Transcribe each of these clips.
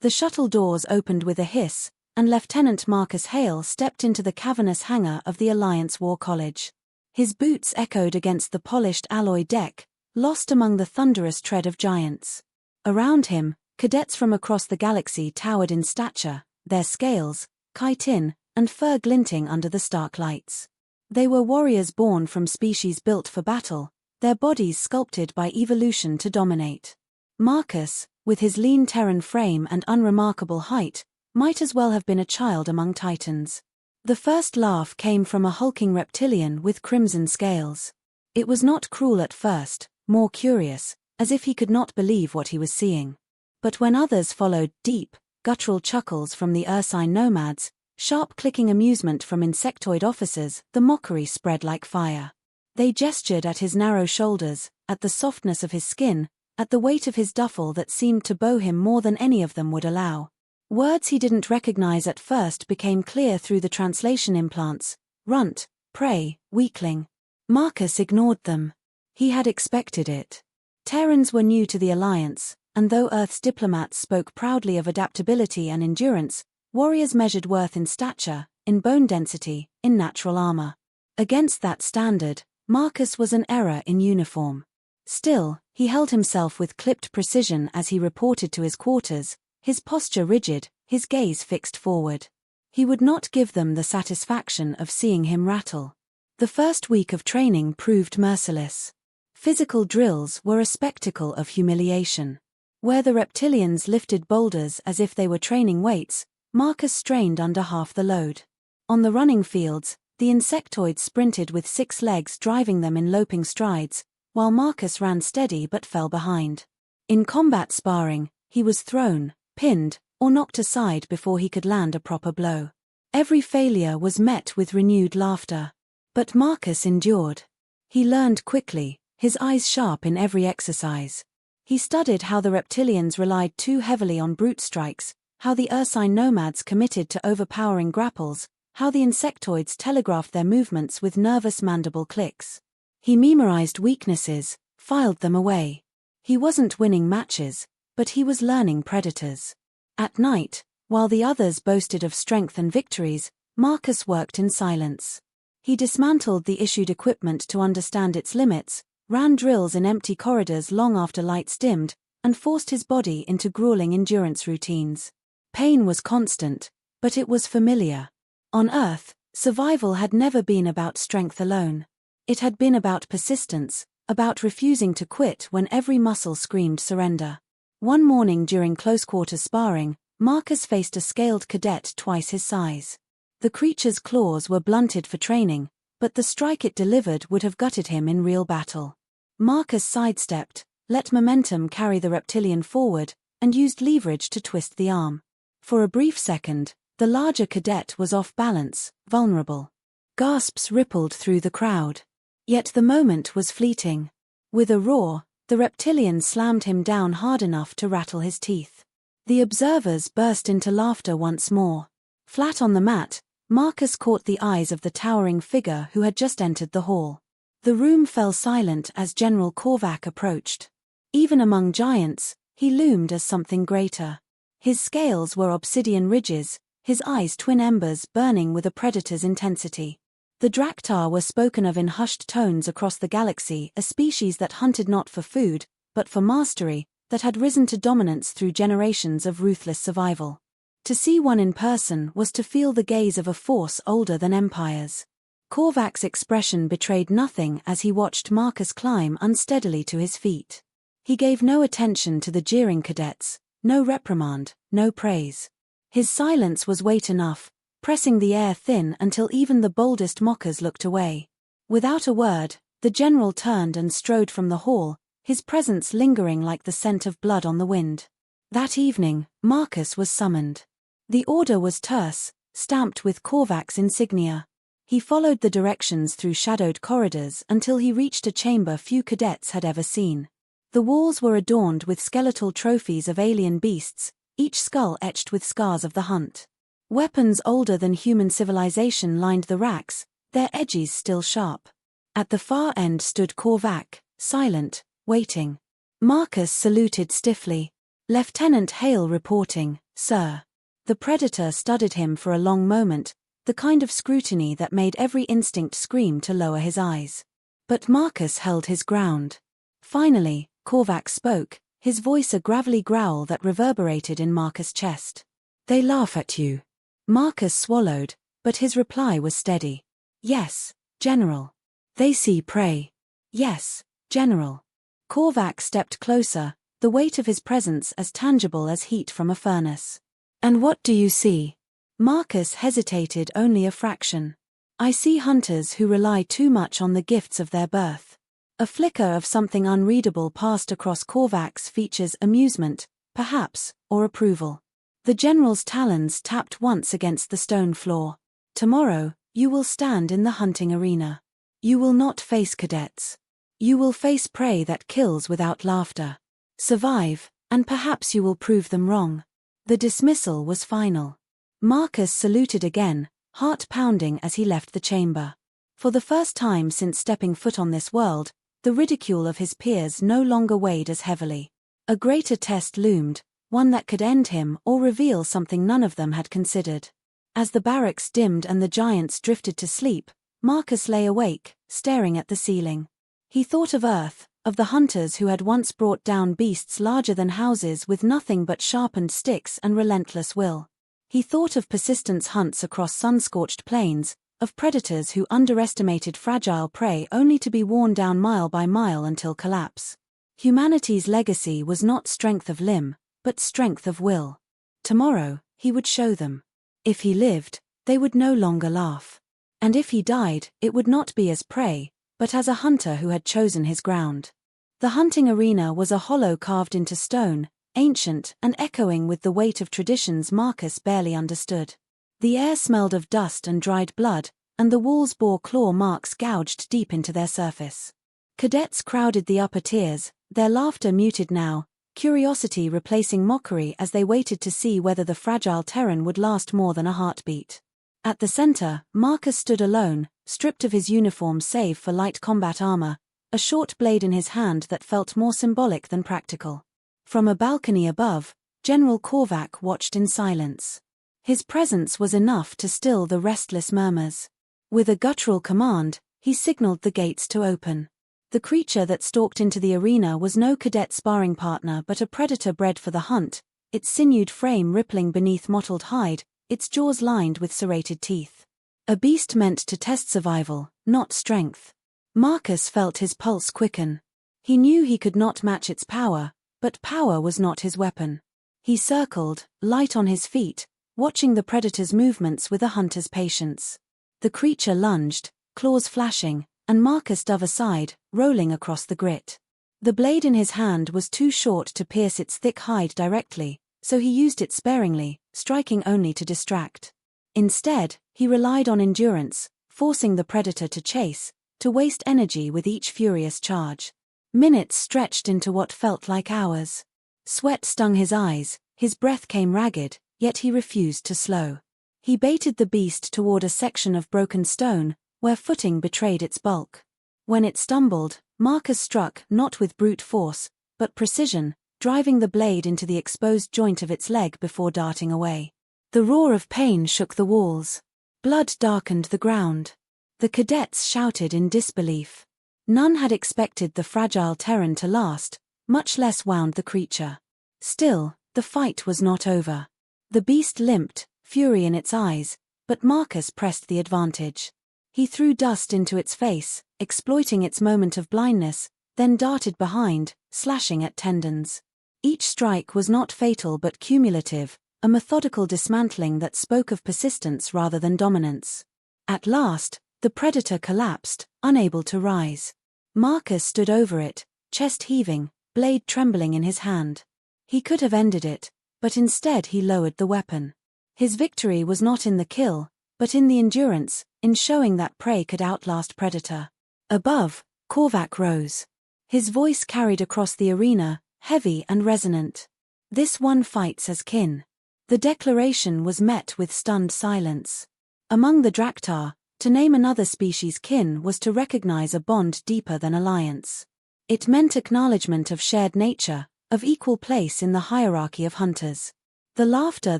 The shuttle doors opened with a hiss, and Lieutenant Marcus Hale stepped into the cavernous hangar of the Alliance War College. His boots echoed against the polished alloy deck, lost among the thunderous tread of giants. Around him, cadets from across the galaxy towered in stature, their scales, chitin, and fur glinting under the stark lights. They were warriors born from species built for battle, their bodies sculpted by evolution to dominate. Marcus, with his lean Terran frame and unremarkable height, might as well have been a child among titans. The first laugh came from a hulking reptilian with crimson scales. It was not cruel at first, more curious, as if he could not believe what he was seeing. But when others followed, deep, guttural chuckles from the ursine nomads, sharp clicking amusement from insectoid officers, the mockery spread like fire. They gestured at his narrow shoulders, at the softness of his skin, at the weight of his duffel that seemed to bow him more than any of them would allow. Words he didn't recognize at first became clear through the translation implants: runt, prey, weakling. Marcus ignored them. He had expected it. Terrans were new to the Alliance, and though Earth's diplomats spoke proudly of adaptability and endurance, warriors measured worth in stature, in bone density, in natural armor. Against that standard, Marcus was an error in uniform. Still, he held himself with clipped precision as he reported to his quarters, his posture rigid, his gaze fixed forward. He would not give them the satisfaction of seeing him rattle. The first week of training proved merciless. Physical drills were a spectacle of humiliation. Where the reptilians lifted boulders as if they were training weights, Marcus strained under half the load. On the running fields, the insectoids sprinted with 6 legs driving them in loping strides, while Marcus ran steady but fell behind. In combat sparring, he was thrown, pinned, or knocked aside before he could land a proper blow. Every failure was met with renewed laughter. But Marcus endured. He learned quickly, his eyes sharp in every exercise. He studied how the reptilians relied too heavily on brute strikes, how the ursine nomads committed to overpowering grapples, how the insectoids telegraphed their movements with nervous mandible clicks. He memorized weaknesses, filed them away. He wasn't winning matches, but he was learning predators. At night, while the others boasted of strength and victories, Marcus worked in silence. He dismantled the issued equipment to understand its limits, ran drills in empty corridors long after lights dimmed, and forced his body into grueling endurance routines. Pain was constant, but it was familiar. On Earth, survival had never been about strength alone. It had been about persistence, about refusing to quit when every muscle screamed surrender. One morning during close-quarter sparring, Marcus faced a scaled cadet twice his size. The creature's claws were blunted for training, but the strike it delivered would have gutted him in real battle. Marcus sidestepped, let momentum carry the reptilian forward, and used leverage to twist the arm. For a brief second, the larger cadet was off balance, vulnerable. Gasps rippled through the crowd. Yet the moment was fleeting. With a roar, the reptilian slammed him down hard enough to rattle his teeth. The observers burst into laughter once more. Flat on the mat, Marcus caught the eyes of the towering figure who had just entered the hall. The room fell silent as General Korvac approached. Even among giants, he loomed as something greater. His scales were obsidian ridges, his eyes twin embers burning with a predator's intensity. The Draktar were spoken of in hushed tones across the galaxy, a species that hunted not for food, but for mastery, that had risen to dominance through generations of ruthless survival. To see one in person was to feel the gaze of a force older than empires. Korvac's expression betrayed nothing as he watched Marcus climb unsteadily to his feet. He gave no attention to the jeering cadets, no reprimand, no praise. His silence was weight enough, pressing the air thin until even the boldest mockers looked away. Without a word, the general turned and strode from the hall, his presence lingering like the scent of blood on the wind. That evening, Marcus was summoned. The order was terse, stamped with Korvac's insignia. He followed the directions through shadowed corridors until he reached a chamber few cadets had ever seen. The walls were adorned with skeletal trophies of alien beasts, each skull etched with scars of the hunt. Weapons older than human civilization lined the racks, their edges still sharp. At the far end stood Korvac, silent, waiting. Marcus saluted stiffly. Lieutenant Hale reporting, sir. The predator studied him for a long moment, the kind of scrutiny that made every instinct scream to lower his eyes. But Marcus held his ground. Finally, Korvac spoke, his voice a gravelly growl that reverberated in Marcus' chest. They laugh at you. Marcus swallowed, but his reply was steady. Yes, General. They see prey. Yes, General. Korvac stepped closer, the weight of his presence as tangible as heat from a furnace. And what do you see? Marcus hesitated only a fraction. I see hunters who rely too much on the gifts of their birth. A flicker of something unreadable passed across Korvac's features, amusement, perhaps, or approval. The general's talons tapped once against the stone floor. Tomorrow, you will stand in the hunting arena. You will not face cadets. You will face prey that kills without laughter. Survive, and perhaps you will prove them wrong. The dismissal was final. Marcus saluted again, heart pounding as he left the chamber. For the first time since stepping foot on this world, the ridicule of his peers no longer weighed as heavily. A greater test loomed, one that could end him or reveal something none of them had considered. As the barracks dimmed and the giants drifted to sleep, Marcus lay awake, staring at the ceiling. He thought of Earth, of the hunters who had once brought down beasts larger than houses with nothing but sharpened sticks and relentless will. He thought of persistence hunts across sun-scorched plains, of predators who underestimated fragile prey only to be worn down mile by mile until collapse. Humanity's legacy was not strength of limb, but strength of will. Tomorrow, he would show them. If he lived, they would no longer laugh. And if he died, it would not be as prey, but as a hunter who had chosen his ground. The hunting arena was a hollow carved into stone, ancient and echoing with the weight of traditions Marcus barely understood. The air smelled of dust and dried blood, and the walls bore claw marks gouged deep into their surface. Cadets crowded the upper tiers, their laughter muted now, curiosity replacing mockery as they waited to see whether the fragile Terran would last more than a heartbeat. At the center, Marcus stood alone, stripped of his uniform save for light combat armor, a short blade in his hand that felt more symbolic than practical. From a balcony above, General Korvac watched in silence. His presence was enough to still the restless murmurs. With a guttural command, he signaled the gates to open. The creature that stalked into the arena was no cadet sparring partner but a predator bred for the hunt, its sinewed frame rippling beneath mottled hide, its jaws lined with serrated teeth. A beast meant to test survival, not strength. Marcus felt his pulse quicken. He knew he could not match its power, but power was not his weapon. He circled, light on his feet, watching the predator's movements with a hunter's patience. The creature lunged, claws flashing, and Marcus dove aside, rolling across the grit. The blade in his hand was too short to pierce its thick hide directly, so he used it sparingly, striking only to distract. Instead, he relied on endurance, forcing the predator to chase, to waste energy with each furious charge. Minutes stretched into what felt like hours. Sweat stung his eyes, his breath came ragged, yet he refused to slow. He baited the beast toward a section of broken stone, where footing betrayed its bulk. When it stumbled, Marcus struck not with brute force, but precision, driving the blade into the exposed joint of its leg before darting away. The roar of pain shook the walls. Blood darkened the ground. The cadets shouted in disbelief. None had expected the fragile Terran to last, much less wound the creature. Still, the fight was not over. The beast limped, fury in its eyes, but Marcus pressed the advantage. He threw dust into its face, exploiting its moment of blindness, then darted behind, slashing at tendons. Each strike was not fatal but cumulative, a methodical dismantling that spoke of persistence rather than dominance. At last, the predator collapsed, unable to rise. Marcus stood over it, chest heaving, blade trembling in his hand. He could have ended it, but instead he lowered the weapon. His victory was not in the kill, but in the endurance, in showing that prey could outlast predator. Above, Korvac rose. His voice carried across the arena, heavy and resonant. This one fights as kin. The declaration was met with stunned silence. Among the Draktar, to name another species kin was to recognize a bond deeper than alliance. It meant acknowledgement of shared nature, of equal place in the hierarchy of hunters. The laughter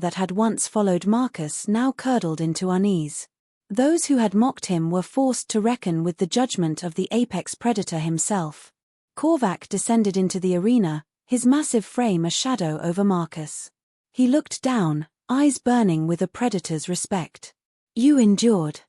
that had once followed Marcus now curdled into unease. Those who had mocked him were forced to reckon with the judgment of the apex predator himself. Korvac descended into the arena, his massive frame a shadow over Marcus. He looked down, eyes burning with a predator's respect. You endured.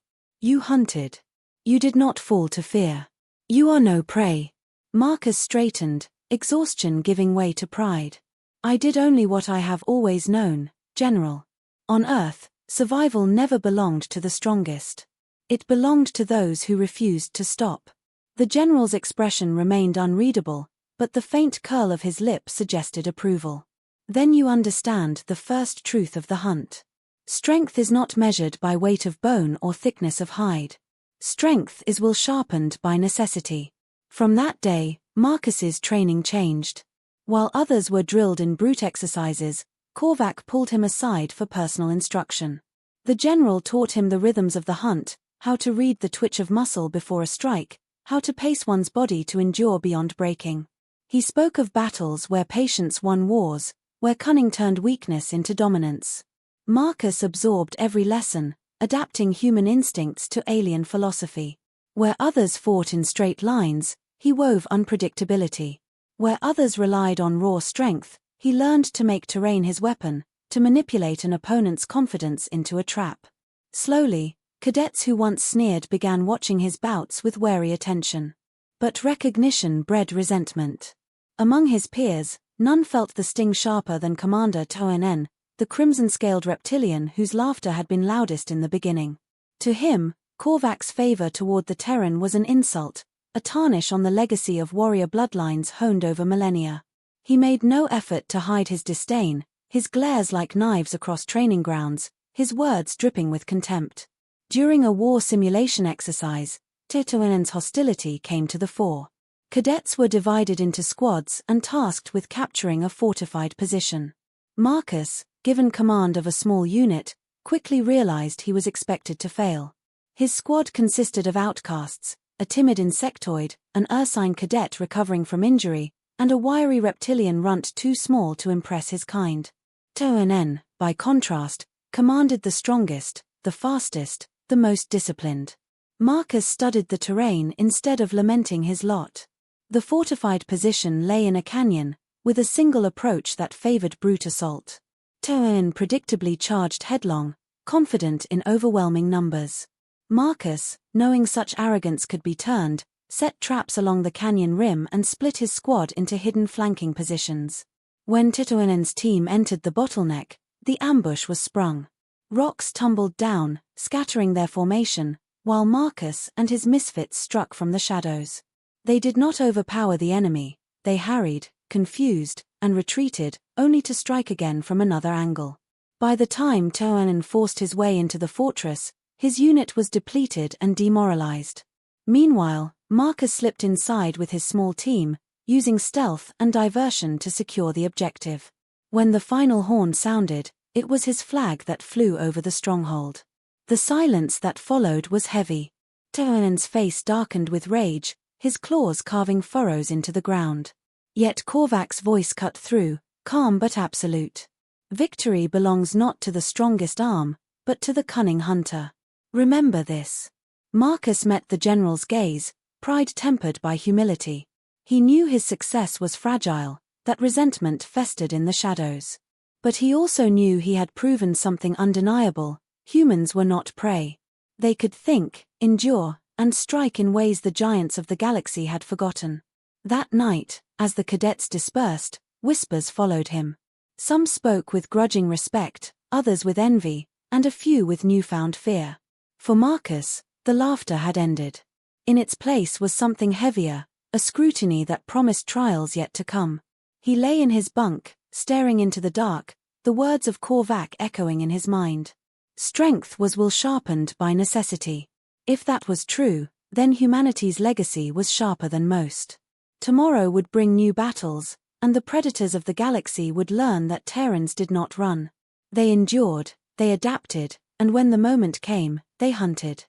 You hunted. You did not fall to fear. You are no prey. Marcus straightened, exhaustion giving way to pride. I did only what I have always known, General. On Earth, survival never belonged to the strongest. It belonged to those who refused to stop. The General's expression remained unreadable, but the faint curl of his lip suggested approval. Then you understand the first truth of the hunt. Strength is not measured by weight of bone or thickness of hide. Strength is will sharpened by necessity. From that day, Marcus's training changed. While others were drilled in brute exercises, Korvac pulled him aside for personal instruction. The general taught him the rhythms of the hunt, how to read the twitch of muscle before a strike, how to pace one's body to endure beyond breaking. He spoke of battles where patience won wars, where cunning turned weakness into dominance. Marcus absorbed every lesson, adapting human instincts to alien philosophy. Where others fought in straight lines, he wove unpredictability. Where others relied on raw strength, he learned to make terrain his weapon, to manipulate an opponent's confidence into a trap. Slowly, cadets who once sneered began watching his bouts with wary attention. But recognition bred resentment. Among his peers, none felt the sting sharper than Commander Terran, the crimson-scaled reptilian whose laughter had been loudest in the beginning. To him, Korvac's favor toward the Terran was an insult, a tarnish on the legacy of warrior bloodlines honed over millennia. He made no effort to hide his disdain, his glares like knives across training grounds, his words dripping with contempt. During a war simulation exercise, Terran's hostility came to the fore. Cadets were divided into squads and tasked with capturing a fortified position. Marcus, given command of a small unit, quickly realized he was expected to fail. His squad consisted of outcasts, a timid insectoid, an ursine cadet recovering from injury, and a wiry reptilian runt too small to impress his kind. Terran, by contrast, commanded the strongest, the fastest, the most disciplined. Marcus studied the terrain instead of lamenting his lot. The fortified position lay in a canyon, with a single approach that favored brute assault. Terran predictably charged headlong, confident in overwhelming numbers. Marcus, knowing such arrogance could be turned, set traps along the canyon rim and split his squad into hidden flanking positions. When Terran's team entered the bottleneck, the ambush was sprung. Rocks tumbled down, scattering their formation, while Marcus and his misfits struck from the shadows. They did not overpower the enemy, they harried, confused, and retreated, only to strike again from another angle. By the time Terran forced his way into the fortress, his unit was depleted and demoralized. Meanwhile, Marcus slipped inside with his small team, using stealth and diversion to secure the objective. When the final horn sounded, it was his flag that flew over the stronghold. The silence that followed was heavy. Terran's face darkened with rage, his claws carving furrows into the ground. Yet Korvac's voice cut through, calm but absolute. Victory belongs not to the strongest arm, but to the cunning hunter. Remember this. Marcus met the general's gaze, pride tempered by humility. He knew his success was fragile, that resentment festered in the shadows. But he also knew he had proven something undeniable: humans were not prey. They could think, endure, and strike in ways the giants of the galaxy had forgotten. That night, as the cadets dispersed, whispers followed him. Some spoke with grudging respect, others with envy, and a few with newfound fear. For Marcus, the laughter had ended. In its place was something heavier, a scrutiny that promised trials yet to come. He lay in his bunk, staring into the dark, the words of Korvac echoing in his mind. Strength was will sharpened by necessity. If that was true, then humanity's legacy was sharper than most. Tomorrow would bring new battles, and the predators of the galaxy would learn that Terrans did not run. They endured, they adapted, and when the moment came, they hunted.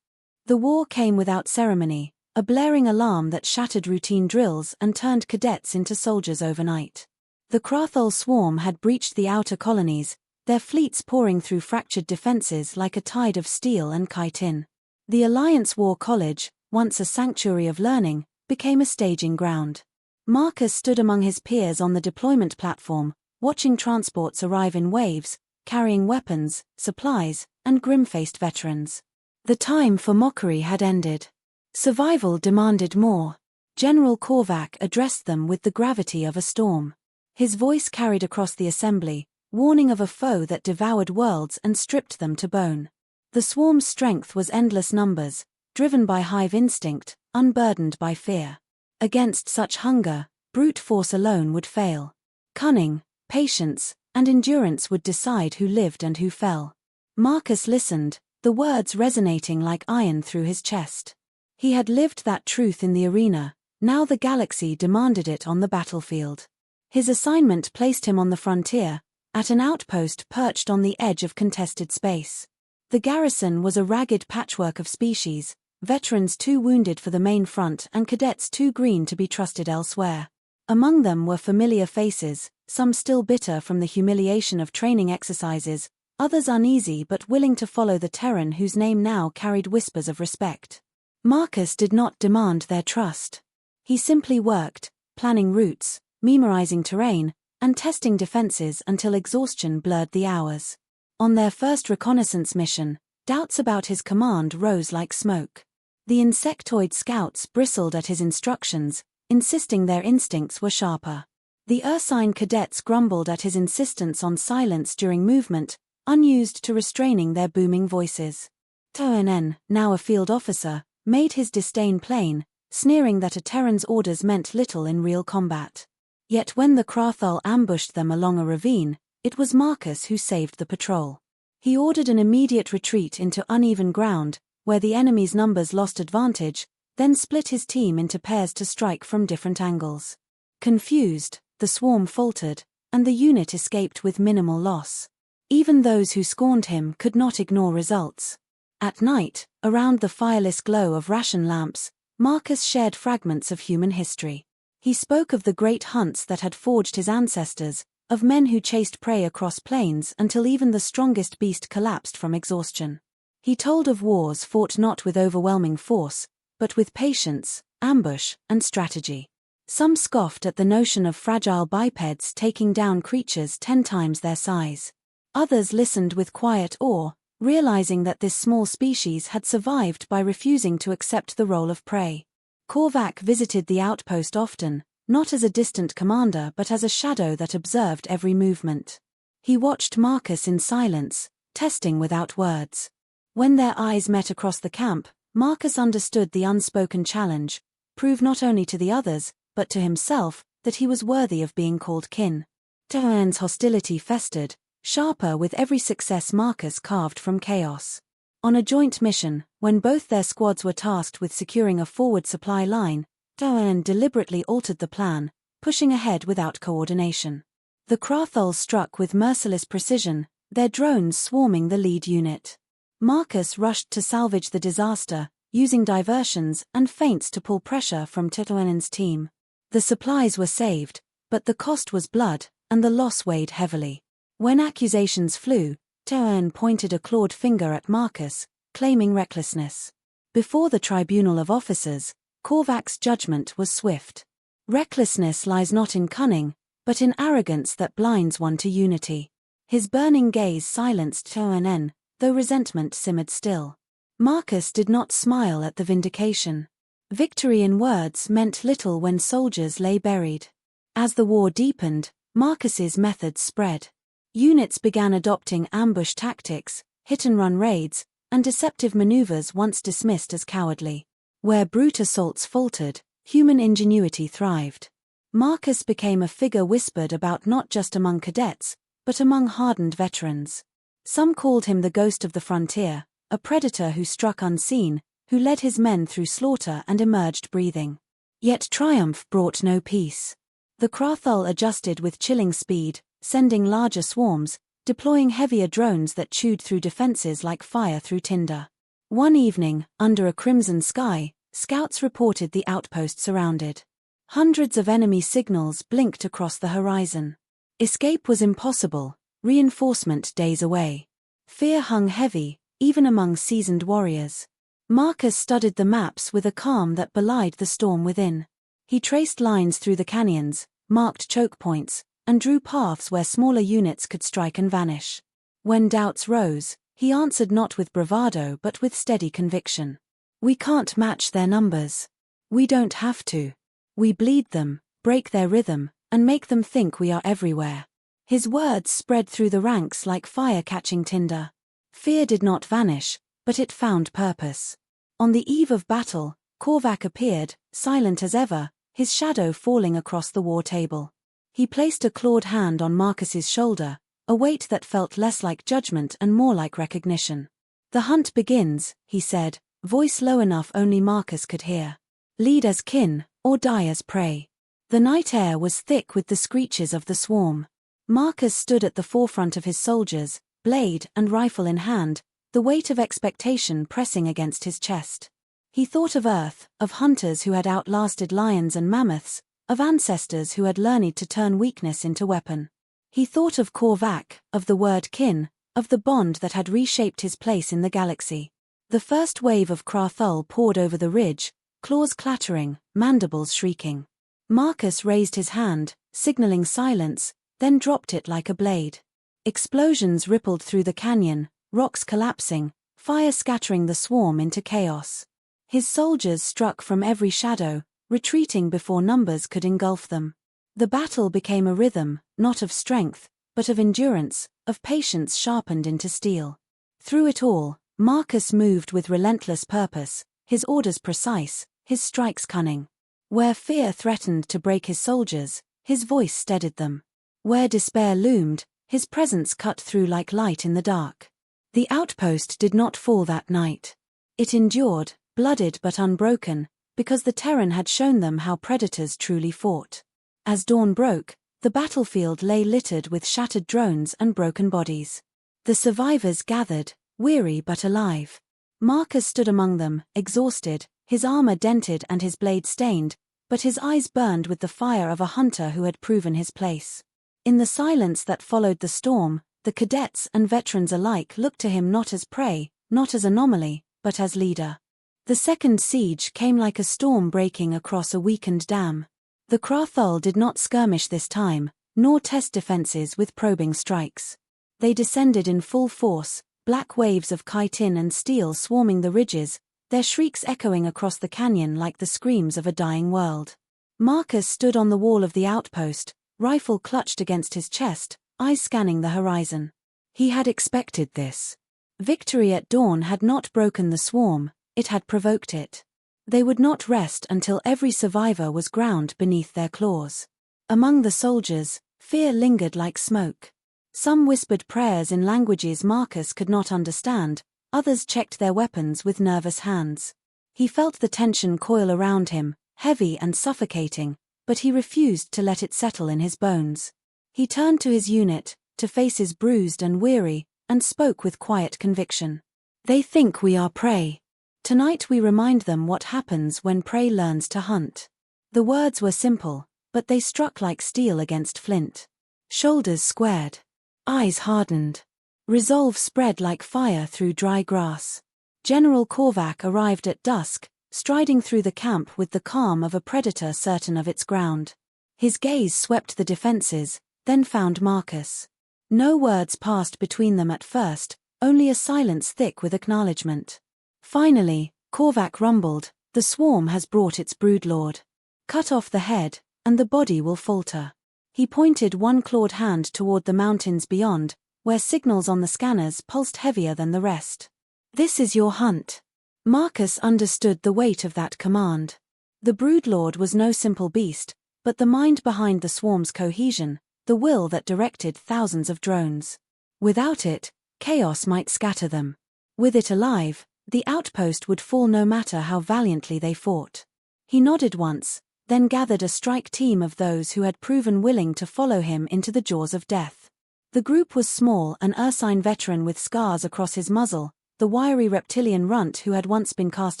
The war came without ceremony, a blaring alarm that shattered routine drills and turned cadets into soldiers overnight. The Krathol swarm had breached the outer colonies, their fleets pouring through fractured defenses like a tide of steel and chitin. The Alliance War College, once a sanctuary of learning, became a staging ground. Marcus stood among his peers on the deployment platform, watching transports arrive in waves, carrying weapons, supplies, and grim-faced veterans. The time for mockery had ended. Survival demanded more. General Korvac addressed them with the gravity of a storm. His voice carried across the assembly, warning of a foe that devoured worlds and stripped them to bone. The swarm's strength was endless numbers, driven by hive instinct, unburdened by fear. Against such hunger, brute force alone would fail. Cunning, patience, and endurance would decide who lived and who fell. Marcus listened, the words resonating like iron through his chest. He had lived that truth in the arena, now the galaxy demanded it on the battlefield. His assignment placed him on the frontier, at an outpost perched on the edge of contested space. The garrison was a ragged patchwork of species, veterans too wounded for the main front and cadets too green to be trusted elsewhere. Among them were familiar faces, some still bitter from the humiliation of training exercises, others uneasy but willing to follow the Terran whose name now carried whispers of respect. Marcus did not demand their trust. He simply worked, planning routes, memorizing terrain, and testing defenses until exhaustion blurred the hours. On their first reconnaissance mission, doubts about his command rose like smoke. The insectoid scouts bristled at his instructions, insisting their instincts were sharper. The ursine cadets grumbled at his insistence on silence during movement, unused to restraining their booming voices. Terran, now a field officer, made his disdain plain, sneering that a Terran's orders meant little in real combat. Yet when the Krathul ambushed them along a ravine, it was Marcus who saved the patrol. He ordered an immediate retreat into uneven ground, where the enemy's numbers lost advantage, then split his team into pairs to strike from different angles. Confused, the swarm faltered, and the unit escaped with minimal loss. Even those who scorned him could not ignore results. At night, around the fireless glow of ration lamps, Marcus shared fragments of human history. He spoke of the great hunts that had forged his ancestors, of men who chased prey across plains until even the strongest beast collapsed from exhaustion. He told of wars fought not with overwhelming force, but with patience, ambush, and strategy. Some scoffed at the notion of fragile bipeds taking down creatures 10 times their size. Others listened with quiet awe, realizing that this small species had survived by refusing to accept the role of prey. Korvac visited the outpost often, not as a distant commander but as a shadow that observed every movement. He watched Marcus in silence, testing without words. When their eyes met across the camp, Marcus understood the unspoken challenge, prove not only to the others, but to himself, that he was worthy of being called kin. Terran's hostility festered, sharper with every success Marcus carved from chaos. On a joint mission, when both their squads were tasked with securing a forward supply line, Terran deliberately altered the plan, pushing ahead without coordination. The Krathul struck with merciless precision, their drones swarming the lead unit. Marcus rushed to salvage the disaster, using diversions and feints to pull pressure from Terran's team. The supplies were saved, but the cost was blood, and the loss weighed heavily. When accusations flew, Terran pointed a clawed finger at Marcus, claiming recklessness. Before the tribunal of officers, Korvac's judgment was swift. Recklessness lies not in cunning, but in arrogance that blinds one to unity. His burning gaze silenced Terran, though resentment simmered still. Marcus did not smile at the vindication. Victory in words meant little when soldiers lay buried. As the war deepened, Marcus's methods spread. Units began adopting ambush tactics, hit-and-run raids, and deceptive maneuvers once dismissed as cowardly. Where brute assaults faltered, human ingenuity thrived. Marcus became a figure whispered about not just among cadets, but among hardened veterans. Some called him the ghost of the frontier, a predator who struck unseen, who led his men through slaughter and emerged breathing. Yet triumph brought no peace. The Krathul adjusted with chilling speed, sending larger swarms, deploying heavier drones that chewed through defenses like fire through tinder. One evening, under a crimson sky, scouts reported the outpost surrounded. Hundreds of enemy signals blinked across the horizon. Escape was impossible. reinforcement days away. Fear hung heavy, even among seasoned warriors. Marcus studied the maps with a calm that belied the storm within. He traced lines through the canyons, marked choke points, and drew paths where smaller units could strike and vanish. When doubts rose, he answered not with bravado but with steady conviction. We can't match their numbers. We don't have to. We bleed them, break their rhythm, and make them think we are everywhere. His words spread through the ranks like fire catching tinder. Fear did not vanish, but it found purpose. On the eve of battle, Korvac appeared, silent as ever, his shadow falling across the war table. He placed a clawed hand on Marcus's shoulder, a weight that felt less like judgment and more like recognition. The hunt begins, he said, voice low enough only Marcus could hear. Lead as kin, or die as prey. The night air was thick with the screeches of the swarm. Marcus stood at the forefront of his soldiers, blade and rifle in hand, the weight of expectation pressing against his chest. He thought of Earth, of hunters who had outlasted lions and mammoths, of ancestors who had learned to turn weakness into weapon. He thought of Korvac, of the word kin, of the bond that had reshaped his place in the galaxy. The first wave of Krathul poured over the ridge, claws clattering, mandibles shrieking. Marcus raised his hand, signaling silence, then dropped it like a blade. Explosions rippled through the canyon, rocks collapsing, fire scattering the swarm into chaos. His soldiers struck from every shadow, retreating before numbers could engulf them. The battle became a rhythm, not of strength, but of endurance, of patience sharpened into steel. Through it all, Marcus moved with relentless purpose, his orders precise, his strikes cunning. Where fear threatened to break his soldiers, his voice steadied them. Where despair loomed, his presence cut through like light in the dark. The outpost did not fall that night. It endured, blooded but unbroken, because the Terran had shown them how predators truly fought. As dawn broke, the battlefield lay littered with shattered drones and broken bodies. The survivors gathered, weary but alive. Marcus stood among them, exhausted, his armor dented and his blade stained, but his eyes burned with the fire of a hunter who had proven his place. In the silence that followed the storm, the cadets and veterans alike looked to him not as prey, not as anomaly, but as leader. The second siege came like a storm breaking across a weakened dam. The Krathul did not skirmish this time, nor test defenses with probing strikes. They descended in full force, black waves of chitin and steel swarming the ridges, their shrieks echoing across the canyon like the screams of a dying world. Marcus stood on the wall of the outpost, rifle clutched against his chest, eyes scanning the horizon. He had expected this. Victory at dawn had not broken the swarm, it had provoked it. They would not rest until every survivor was ground beneath their claws. Among the soldiers, fear lingered like smoke. Some whispered prayers in languages Marcus could not understand, others checked their weapons with nervous hands. He felt the tension coil around him, heavy and suffocating, but he refused to let it settle in his bones. He turned to his unit, to faces bruised and weary, and spoke with quiet conviction. They think we are prey. Tonight we remind them what happens when prey learns to hunt. The words were simple, but they struck like steel against flint. Shoulders squared. Eyes hardened. Resolve spread like fire through dry grass. General Korvac arrived at dusk, striding through the camp with the calm of a predator certain of its ground. His gaze swept the defenses, then found Marcus. No words passed between them at first, only a silence thick with acknowledgement. Finally, Korvac rumbled, "The swarm has brought its broodlord. Cut off the head, and the body will falter." He pointed one clawed hand toward the mountains beyond, where signals on the scanners pulsed heavier than the rest. "This is your hunt." Marcus understood the weight of that command. The broodlord was no simple beast, but the mind behind the swarm's cohesion, the will that directed thousands of drones. Without it, chaos might scatter them. With it alive, the outpost would fall no matter how valiantly they fought. He nodded once, then gathered a strike team of those who had proven willing to follow him into the jaws of death. The group was small, an ursine veteran with scars across his muzzle, the wiry reptilian runt who had once been cast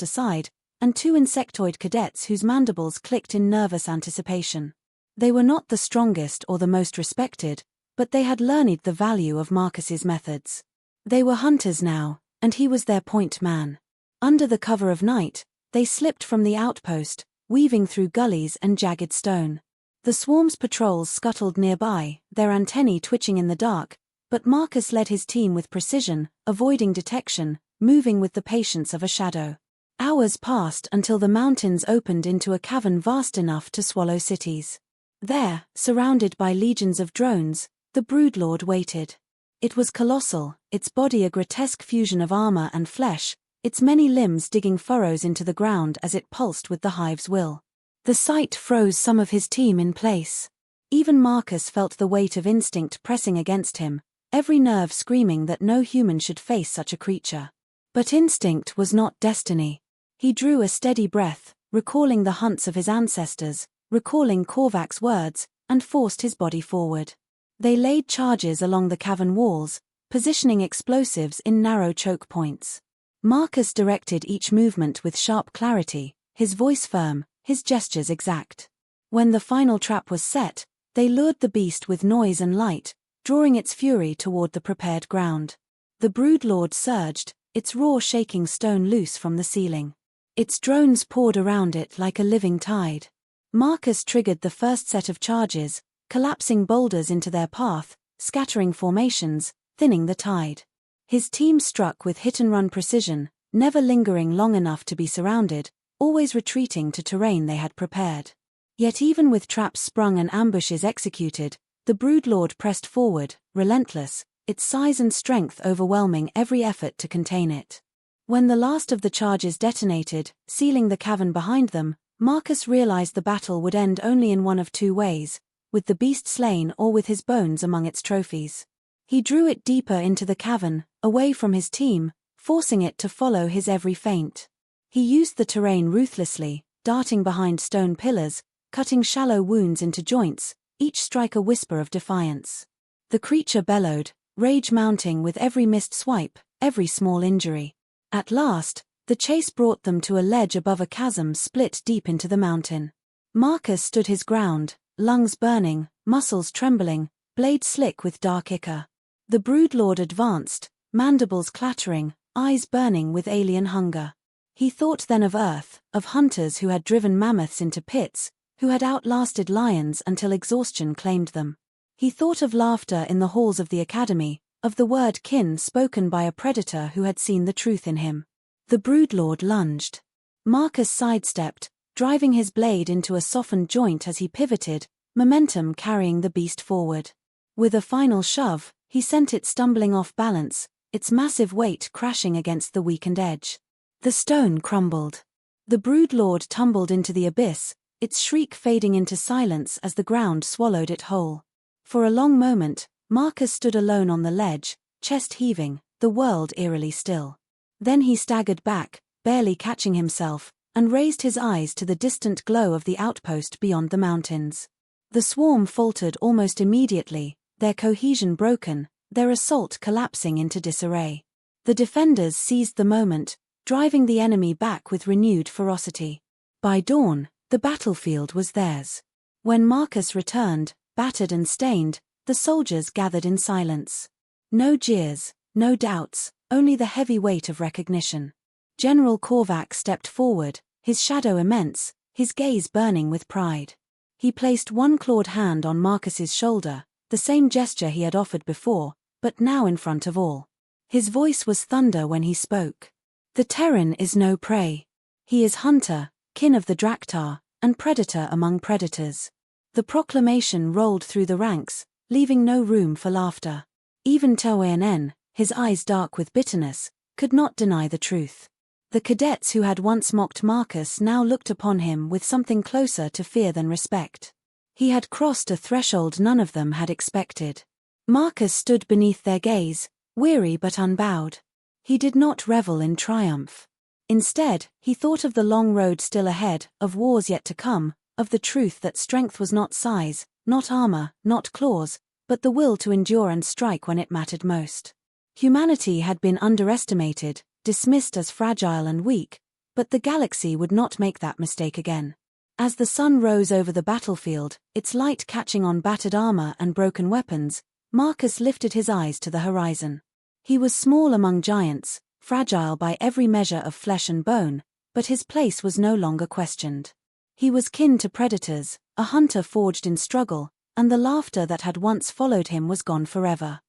aside, and two insectoid cadets whose mandibles clicked in nervous anticipation. They were not the strongest or the most respected, but they had learned the value of Marcus's methods. They were hunters now, and he was their point man. Under the cover of night, they slipped from the outpost, weaving through gullies and jagged stone. The swarm's patrols scuttled nearby, their antennae twitching in the dark, but Marcus led his team with precision, avoiding detection, moving with the patience of a shadow. Hours passed until the mountains opened into a cavern vast enough to swallow cities. There, surrounded by legions of drones, the broodlord waited. It was colossal, its body a grotesque fusion of armor and flesh, its many limbs digging furrows into the ground as it pulsed with the hive's will. The sight froze some of his team in place. Even Marcus felt the weight of instinct pressing against him, every nerve screaming that no human should face such a creature. But instinct was not destiny. He drew a steady breath, recalling the hunts of his ancestors, recalling Korvac's words, and forced his body forward. They laid charges along the cavern walls, positioning explosives in narrow choke points. Marcus directed each movement with sharp clarity, his voice firm, his gestures exact. When the final trap was set, they lured the beast with noise and light, drawing its fury toward the prepared ground. The broodlord surged, its roar shaking stone loose from the ceiling. Its drones poured around it like a living tide. Marcus triggered the first set of charges, collapsing boulders into their path, scattering formations, thinning the tide. His team struck with hit-and-run precision, never lingering long enough to be surrounded, always retreating to terrain they had prepared. Yet even with traps sprung and ambushes executed, the broodlord pressed forward, relentless, its size and strength overwhelming every effort to contain it. When the last of the charges detonated, sealing the cavern behind them, Marcus realized the battle would end only in one of two ways, with the beast slain or with his bones among its trophies. He drew it deeper into the cavern, away from his team, forcing it to follow his every feint. He used the terrain ruthlessly, darting behind stone pillars, cutting shallow wounds into joints, each strike a whisper of defiance. The creature bellowed, rage mounting with every missed swipe, every small injury. At last, the chase brought them to a ledge above a chasm split deep into the mountain. Marcus stood his ground, lungs burning, muscles trembling, blade slick with dark ichor. The broodlord advanced, mandibles clattering, eyes burning with alien hunger. He thought then of Earth, of hunters who had driven mammoths into pits, who had outlasted lions until exhaustion claimed them. He thought of laughter in the halls of the academy, of the word kin spoken by a predator who had seen the truth in him. The broodlord lunged. Marcus sidestepped, driving his blade into a softened joint as he pivoted, momentum carrying the beast forward. With a final shove, he sent it stumbling off balance, its massive weight crashing against the weakened edge. The stone crumbled. The broodlord tumbled into the abyss, its shriek fading into silence as the ground swallowed it whole. For a long moment, Marcus stood alone on the ledge, chest heaving, the world eerily still. Then he staggered back, barely catching himself, and raised his eyes to the distant glow of the outpost beyond the mountains. The swarm faltered almost immediately, their cohesion broken, their assault collapsing into disarray. The defenders seized the moment, driving the enemy back with renewed ferocity. By dawn, the battlefield was theirs. When Marcus returned, battered and stained, the soldiers gathered in silence. No jeers, no doubts, only the heavy weight of recognition. General Korvac stepped forward, his shadow immense, his gaze burning with pride. He placed one clawed hand on Marcus's shoulder, the same gesture he had offered before, but now in front of all. His voice was thunder when he spoke. The Terran is no prey. He is hunter, kin of the Draktar, and predator among predators. The proclamation rolled through the ranks, leaving no room for laughter. Even Terran, his eyes dark with bitterness, could not deny the truth. The cadets who had once mocked Marcus now looked upon him with something closer to fear than respect. He had crossed a threshold none of them had expected. Marcus stood beneath their gaze, weary but unbowed. He did not revel in triumph. Instead, he thought of the long road still ahead, of wars yet to come, of the truth that strength was not size, not armor, not claws, but the will to endure and strike when it mattered most. Humanity had been underestimated, dismissed as fragile and weak, but the galaxy would not make that mistake again. As the sun rose over the battlefield, its light catching on battered armor and broken weapons, Marcus lifted his eyes to the horizon. He was small among giants, fragile by every measure of flesh and bone, but his place was no longer questioned. He was kin to predators, a hunter forged in struggle, and the laughter that had once followed him was gone forever.